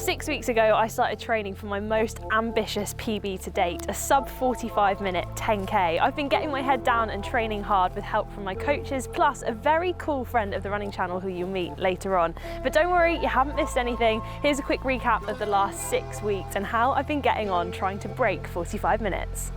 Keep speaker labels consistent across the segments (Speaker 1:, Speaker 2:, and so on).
Speaker 1: 6 weeks ago, I started training for my most ambitious PB to date, a sub 45-minute 10K. I've been getting my head down and training hard with help from my coaches, plus a very cool friend of the running channel who you'll meet later on. But don't worry, you haven't missed anything. Here's a quick recap of the last 6 weeks and how I've been getting on trying to break 45 minutes.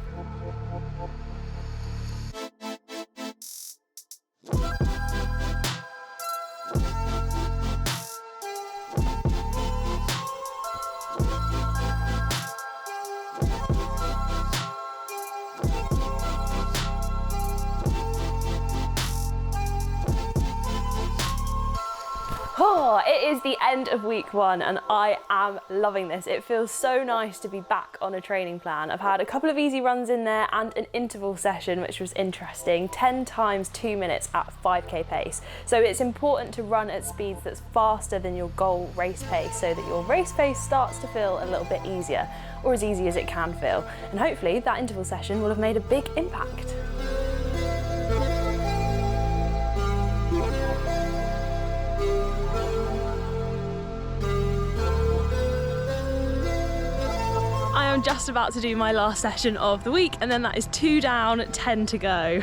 Speaker 1: Oh, it is the end of week 1 and I am loving this. It feels so nice to be back on a training plan. I've had a couple of easy runs in there and an interval session, which was interesting, 10 times 2 minutes at 5K pace. So it's important to run at speeds that's faster than your goal race pace so that your race pace starts to feel a little bit easier, or as easy as it can feel. And hopefully that interval session will have made a big impact. I am just about to do my last session of the week, and then that is 2 down, 10 to go.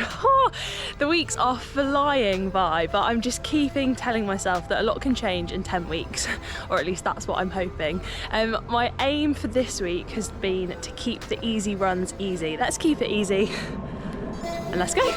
Speaker 1: The weeks are flying by, but I'm just keeping telling myself that a lot can change in 10 weeks, or at least that's what I'm hoping. My aim for this week has been to keep the easy runs easy. Let's keep it easy, and let's go.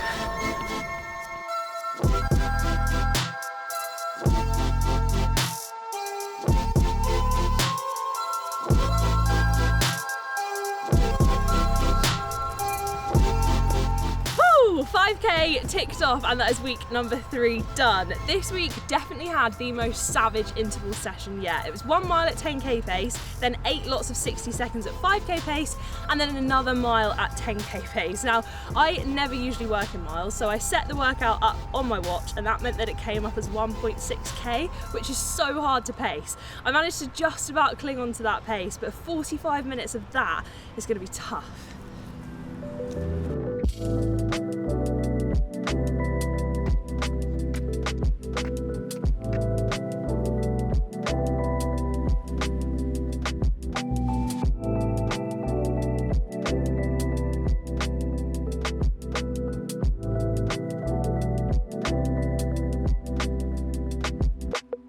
Speaker 1: Woo! 5K ticked off, and that is week number 3 done. This week definitely had the most savage interval session yet. It was 1 mile at 10K pace, then 8 lots of 60 seconds at 5K pace, and then another mile at 10K pace. Now, I never usually work in miles, so I set the workout up on my watch, and that meant that it came up as 1.6K, which is so hard to pace. I managed to just about cling on to that pace, but 45 minutes of that is going to be tough.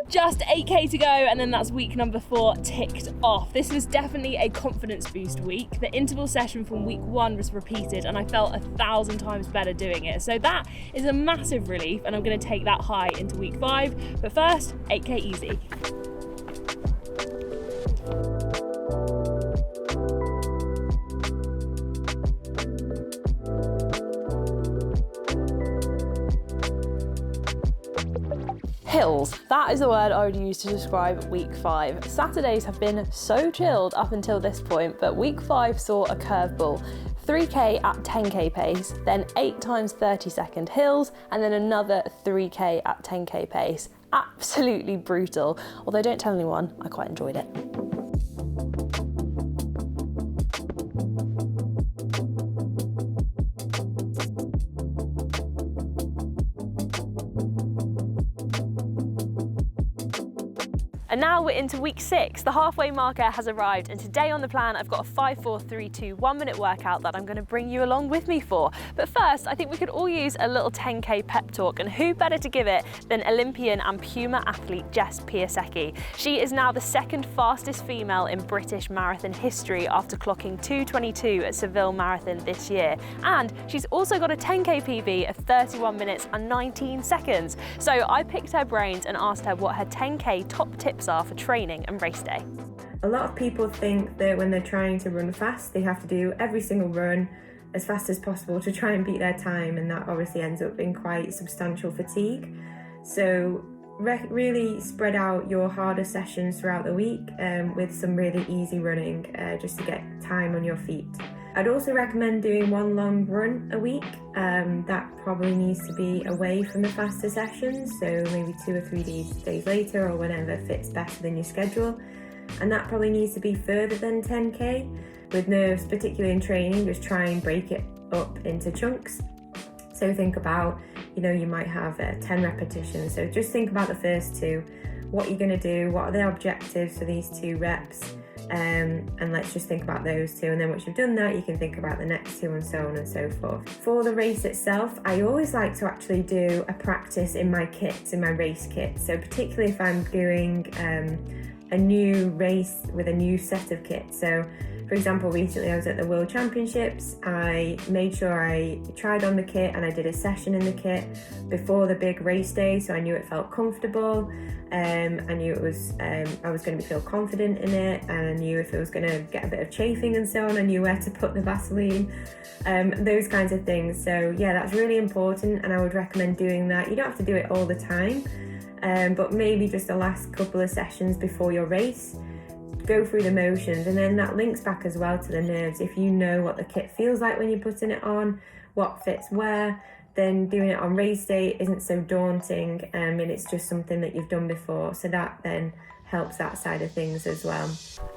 Speaker 1: Just 8K to go, and then that's week number 4 ticked off. This was definitely a confidence boost week. The interval session from week 1 was repeated and I felt 1,000 times better doing it. So that is a massive relief, and I'm going to take that high into week 5. But first, 8K easy. Hills. That is the word I would use to describe week 5. Saturdays have been so chilled up until this point, but week 5 saw a curveball. 3K at 10K pace, then 8 times 30-second hills, and then another 3K at 10K pace. Absolutely brutal, although don't tell anyone, I quite enjoyed it. And now we're into week 6. The halfway marker has arrived, and today on the plan I've got a 5-4-3-2 1-minute workout that I'm going to bring you along with me for. But first, I think we could all use a little 10K pep talk, and who better to give it than Olympian and Puma athlete Jess Piasecki. She is now the 2nd fastest female in British marathon history after clocking 2:22 at Seville Marathon this year. And she's also got a 10K PB of 31 minutes and 19 seconds. So I picked her brains and asked her what her 10K top tips are for training and race day.
Speaker 2: A lot of people think that when they're trying to run fast, they have to do every single run as fast as possible to try and beat their time, and that obviously ends up being quite substantial fatigue. So really spread out your harder sessions throughout the week with some really easy running just to get time on your feet. I'd also recommend doing 1 long run a week. That probably needs to be away from the faster sessions, so maybe 2 or 3 days later, or whenever fits better than your schedule. And that probably needs to be further than 10K. With nerves, particularly in training, just try and break it up into chunks. So think about, you might have 10 repetitions. So just think about the first 2 what you're going to do, what are the objectives for these 2 reps, and let's just think about those 2, and then once you've done that you can think about the next 2 and so on and so forth. For the race itself, I always like to actually do a practice in my kit, in my race kit. So particularly if I'm doing a new race with a new set of kit. So for example, recently I was at the World Championships. I made sure I tried on the kit and I did a session in the kit before the big race day, so I knew it felt comfortable. I knew it was I was going to feel confident in it, and I knew if it was going to get a bit of chafing and so on, I knew where to put the Vaseline, those kinds of things. So yeah, that's really important, and I would recommend doing that. You don't have to do it all the time, but maybe just the last couple of sessions before your race. Go through the motions, and then that links back as well to the nerves. If you know what the kit feels like when you're putting it on, what fits where, then doing it on race day isn't so daunting, and it's just something that you've done before, so that then helps that side of things as well.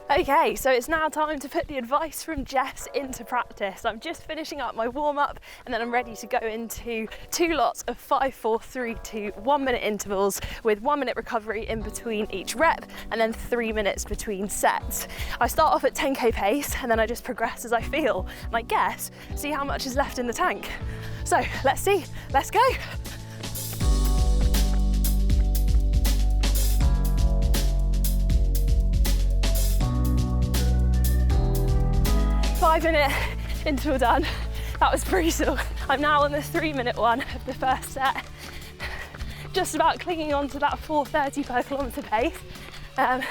Speaker 1: Okay, so it's now time to put the advice from Jess into practice. I'm just finishing up my warm-up, and then I'm ready to go into 2 lots of 5, 4, 3, 2, 1 minute intervals with 1 minute recovery in between each rep, and then 3 minutes between sets. I start off at 10k pace, and then I just progress as I feel, and I guess see how much is left in the tank. So let's see, let's go. Five-minute interval done. That was brutal. I'm now on the 3-minute one of the first set. Just about clinging on to that 4:30 per kilometre pace. But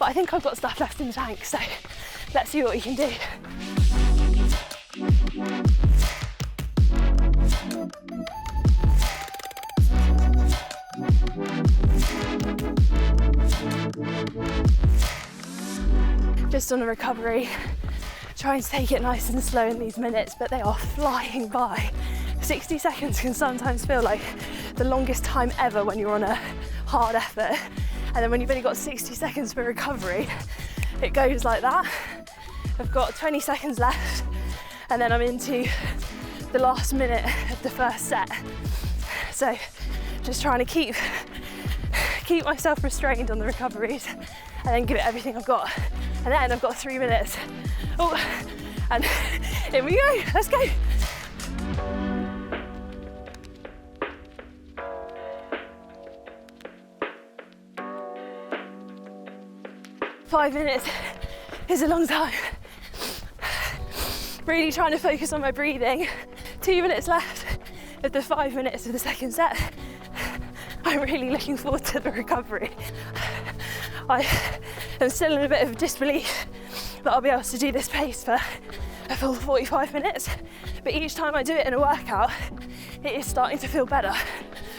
Speaker 1: I think I've got stuff left in the tank, so let's see what we can do. Just on a recovery, trying to take it nice and slow in these minutes, but they are flying by. 60 seconds can sometimes feel like the longest time ever when you're on a hard effort. And then when you've only got 60 seconds for recovery, it goes like that. I've got 20 seconds left, and then I'm into the last minute of the first set. So just trying to keep myself restrained on the recoveries, and then give it everything I've got. And then I've got 3 minutes. Oh, and here we go, let's go. Five minutes is a long time. Really trying to focus on my breathing. 2 minutes left of the 5 minutes of the second set. I'm really looking forward to the recovery. I am still in a bit of disbelief that I'll be able to do this pace for a full 45 minutes, but each time I do it in a workout, it is starting to feel better.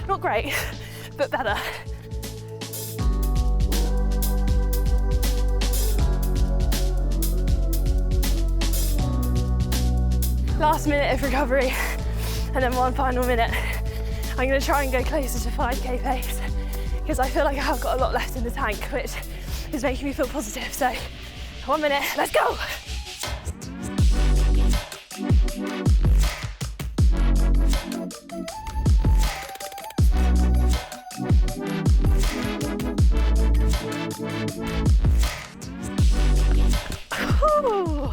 Speaker 1: Not great, but better. Last minute of recovery, and then 1 final minute. I'm going to try and go closer to 5k pace, because I feel like I have got a lot left in the tank, which is making me feel positive. So 1 minute, let's go. Ooh.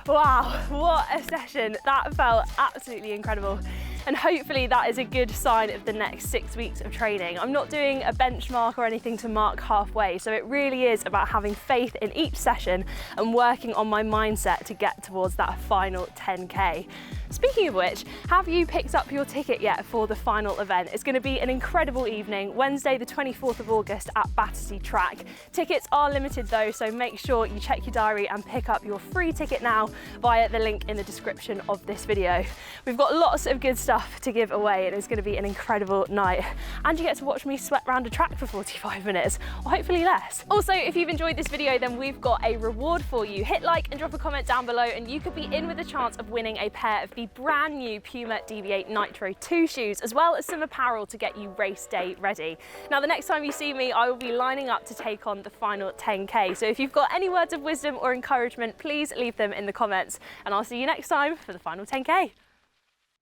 Speaker 1: Wow, what a session. That felt absolutely incredible. And hopefully that is a good sign of the next 6 weeks of training. I'm not doing a benchmark or anything to mark halfway, so it really is about having faith in each session and working on my mindset to get towards that final 10k. Speaking of which, have you picked up your ticket yet for the final event? It's going to be an incredible evening, Wednesday the 24th of August at Battersea Track. Tickets are limited though, so make sure you check your diary and pick up your free ticket now via the link in the description of this video. We've got lots of good stuff to give away, and it's going to be an incredible night, and you get to watch me sweat around a track for 45 minutes, or hopefully less. Also, if you've enjoyed this video, then we've got a reward for you. Hit like and drop a comment down below, and you could be in with a chance of winning a pair of the brand new Puma DV8 Nitro 2 shoes, as well as some apparel to get you race day ready. Now, the next time you see me, I will be lining up to take on the final 10k, so if you've got any words of wisdom or encouragement, please leave them in the comments, and I'll see you next time for the final 10k.